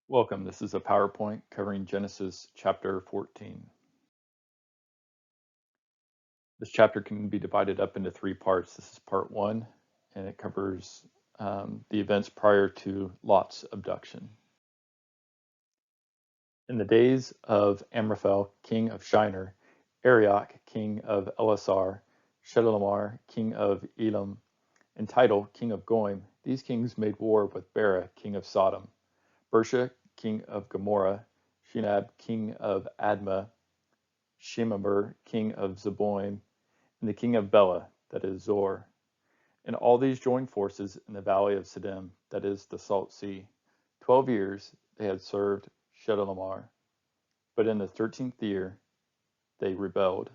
Welcome. This is a PowerPoint covering Genesis chapter 14. This chapter can be divided up into three parts. This is part one, and it covers the events prior to Lot's abduction. In the days of Amraphel, king of Shinar, Arioch, king of Elasar, Chedorlaomer, king of Elam, and Tidal, king of Goim, these kings made war with Bera, king of Sodom, Bersha, king of Gomorrah, Shinab, king of Admah, Shemeber, king of Zeboim, and the king of Bela, that is Zor. And all these joined forces in the valley of Siddim, that is the Salt Sea. 12 years they had served Chedorlaomer, but in the 13th year they rebelled.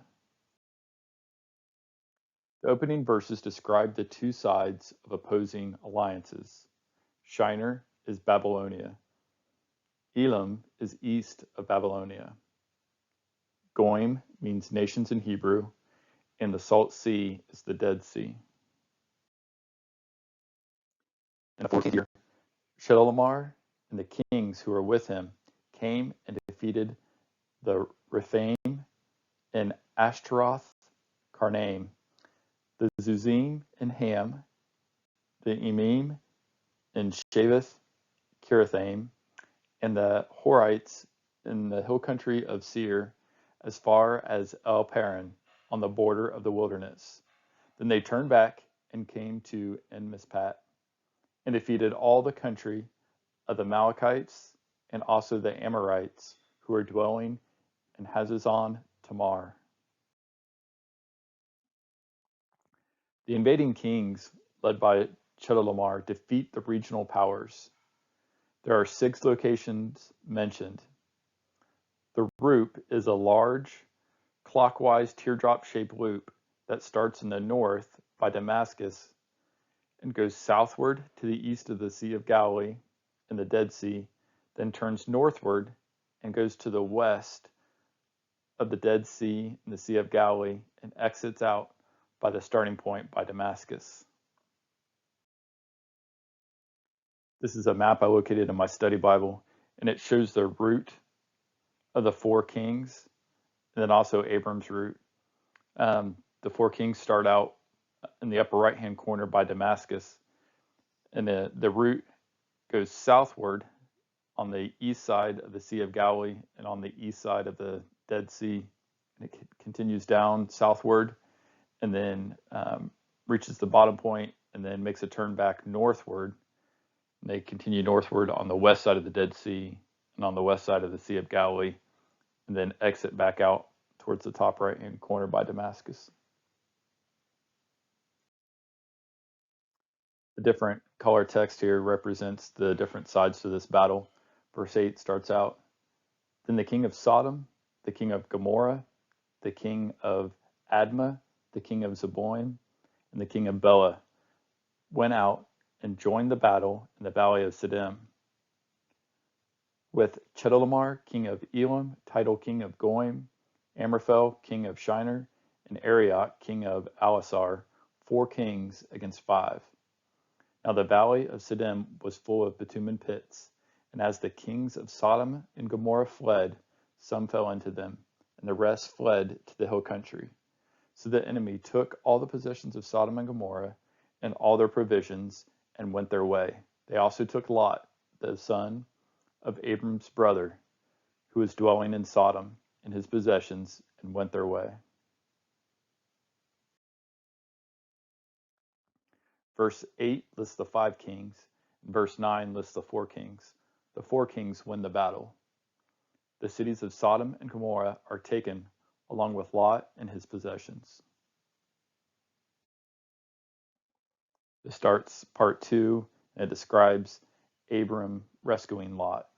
The opening verses describe the two sides of opposing alliances. Shinar is Babylonia. Elam is east of Babylonia. Goim means nations in Hebrew, and the Salt Sea is the Dead Sea. In the 14th year, Chedorlaomer and the kings who were with him came and defeated the Rephaim and Ashtaroth Karnaim, the Zuzim and Ham, the Emim and Shaveth Kirithaim, and the Horites in the hill country of Seir, as far as El Paran, on the border of the wilderness. Then they turned back and came to En-Mishpat, and defeated all the country of the Amalekites and also the Amorites who were dwelling in Hazazon Tamar. The invading kings, led by Chedorlaomer, defeat the regional powers. There are 6 locations mentioned. The Roop is a large, clockwise teardrop-shaped loop that starts in the north by Damascus and goes southward to the east of the Sea of Galilee and the Dead Sea, then turns northward and goes to the west of the Dead Sea and the Sea of Galilee and exits out by the starting point by Damascus. This is a map I located in my study Bible, and it shows the route of the 4 kings and then also Abram's route. The 4 kings start out in the upper right-hand corner by Damascus, and the route goes southward on the east side of the Sea of Galilee and on the east side of the Dead Sea. And it continues down southward and then reaches the bottom point and then makes a turn back northward. And they continue northward on the west side of the Dead Sea and on the west side of the Sea of Galilee, and then exit back out towards the top right-hand corner by Damascus. The different color text here represents the different sides to this battle. Verse 8 starts out, "Then the king of Sodom, the king of Gomorrah, the king of Admah, the king of Zeboim, and the king of Bela went out and joined the battle in the valley of Siddim, with Chedorlaomer, king of Elam, Tidal, king of Goim, Amraphel, king of Shinar, and Arioch, king of Elasar, 4 kings against 5. Now the valley of Siddim was full of bitumen pits, and as the kings of Sodom and Gomorrah fled, some fell into them, and the rest fled to the hill country. So the enemy took all the possessions of Sodom and Gomorrah and all their provisions and went their way. They also took Lot, the son of Abram's brother, who was dwelling in Sodom, and his possessions, and went their way." Verse 8 lists the 5 kings, and verse 9 lists the 4 kings. The 4 kings win the battle. The cities of Sodom and Gomorrah are taken, along with Lot and his possessions. This starts part 2, and it describes Abram rescuing Lot.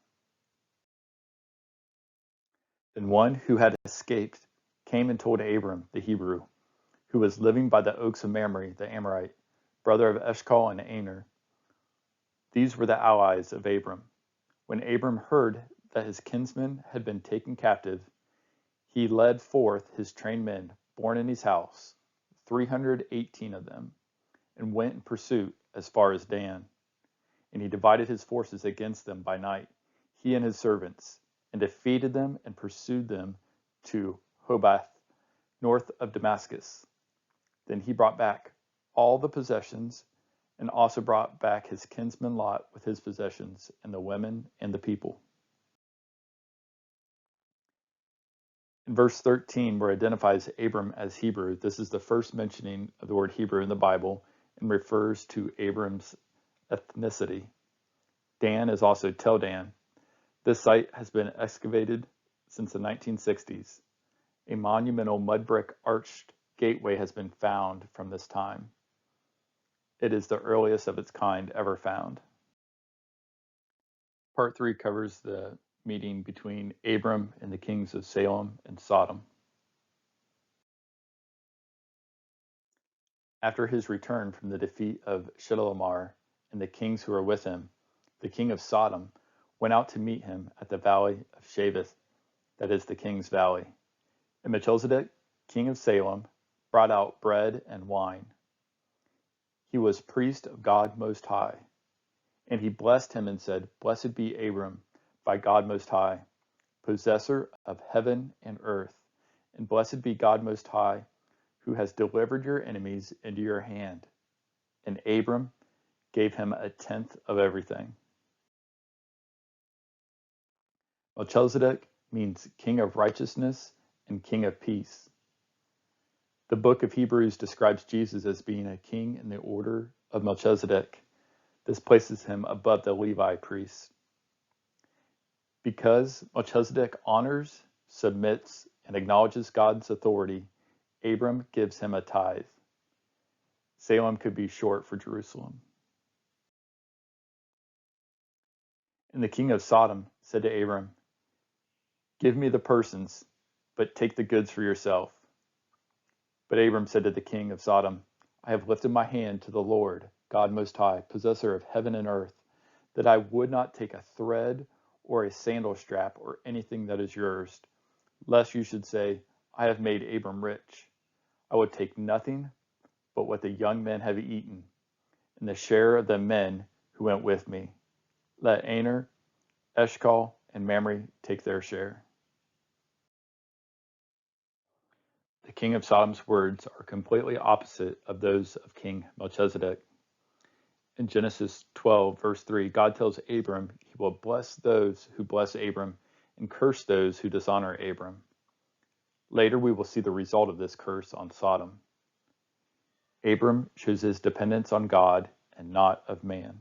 Then one who had escaped came and told Abram, the Hebrew, who was living by the oaks of Mamre, the Amorite, brother of Eshcol and Aner. These were the allies of Abram. When Abram heard that his kinsmen had been taken captive, he led forth his trained men born in his house, 318 of them, and went in pursuit as far as Dan. And he divided his forces against them by night. he and his servants, and defeated them and pursued them to Hobath, north of Damascus. Then he brought back all the possessions, and also brought back his kinsman Lot with his possessions, and the women and the people. In verse 13, where it identifies Abram as Hebrew, this is the first mentioning of the word Hebrew in the Bible and refers to Abram's ethnicity. Dan is also Tel Dan. This site has been excavated since the 1960s. A monumental mud brick arched gateway has been found from this time. It is the earliest of its kind ever found. Part 3 covers the meeting between Abram and the kings of Salem and Sodom. After his return from the defeat of Chedorlaomer and the kings who were with him, the king of Sodom went out to meet him at the valley of Shaveth, that is the king's valley. And Melchizedek, king of Salem, brought out bread and wine. He was priest of God Most High. And he blessed him and said, Blessed be Abram by God Most High, possessor of heaven and earth, and blessed be God Most High, who has delivered your enemies into your hand. And Abram gave him a tenth of everything. Melchizedek means king of righteousness and king of peace. The book of Hebrews describes Jesus as being a king in the order of Melchizedek. This places him above the Levi priests. Because Melchizedek honors, submits, and acknowledges God's authority, Abram gives him a tithe. Salem could be short for Jerusalem. And the king of Sodom said to Abram, Give me the persons, but take the goods for yourself. But Abram said to the king of Sodom, I have lifted my hand to the Lord, God Most High, possessor of heaven and earth, that I would not take a thread or a sandal strap or anything that is yours, lest you should say, I have made Abram rich. I would take nothing but what the young men have eaten, and the share of the men who went with me. Let Aner, Eshcol, and Mamre take their share. The king of Sodom's words are completely opposite of those of King Melchizedek. In Genesis 12, verse 3, God tells Abram he will bless those who bless Abram and curse those who dishonor Abram. Later, we will see the result of this curse on Sodom. Abram shows his dependence on God and not of man.